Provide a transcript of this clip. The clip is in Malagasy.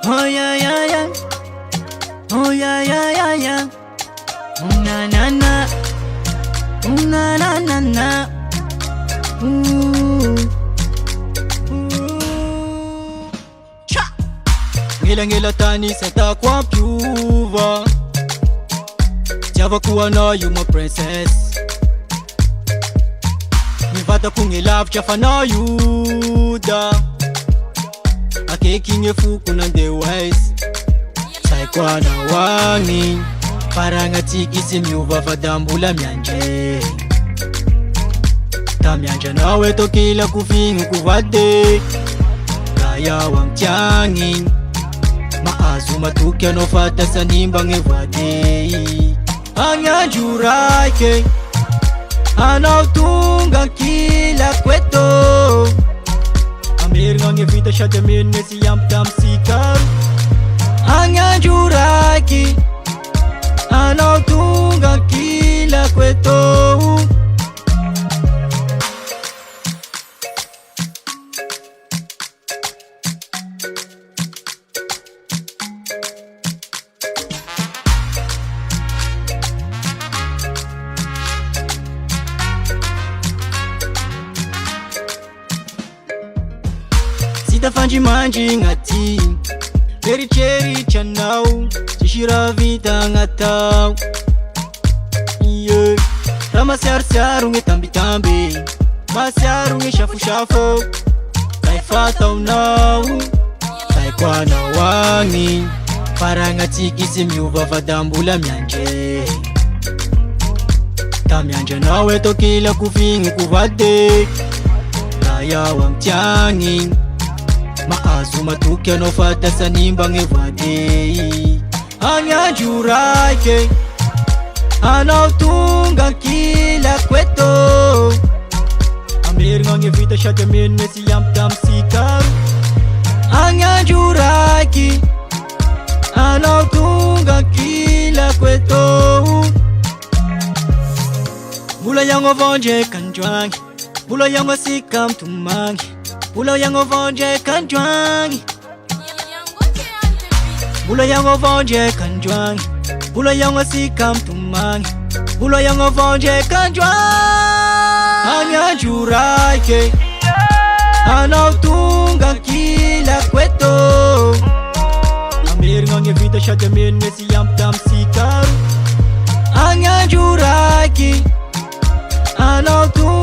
Oh yeah yeah yeah. Oh yeah yeah yeah yeah. Na na na. Na na na na. Cha. Ngela tani senta kwa piuva. Java kuwa na you my princess. Mivata kungilaf chafa na you da. Akekinye fuku na the wise. Saikwa na wangi. Paranga tikisi miuva fadambula mianje. Ta mianja nawe tokila kufingu kuvade. Kaya wa mchangi. Maazu matukia no fata sanimba ngevade. Anya juraike. Anautunga kila kweto. Amir nge vita shate mene si yamtam sikar. Anya juraiki. Anautunga kila kweto. Sitafanji manji ngati Peri cheri chanau Chishira vita ngatau Yeah Rama siar unge tambi tambi Masiar unge shafu shafu Saifata unau Saikwa na wangi Paranga tikisi miuva fadambula mianje Ta mianje nawe tokila kufingu kuvade Kaya wa mtiangi Maazu matukia no fata sanimba ngevade. Anya juraike. Anautunga kila kweto. Amir nge vita shate mene si yamtam sikar. Anya juraiki. Anautunga kila kweto. Bula yango vonje kanjwangi. Bula yango sikam tumangi. Bula yango vonje kanjwangi. Bula yango vonje kanjwangi. Bula yango sikam tumangi. Bula yango vonje kanjwangi. Anya juraike. Anautunga kila kweto. Amir nge vita shate mene si yamtam sikar. Anya juraiki. Anautunga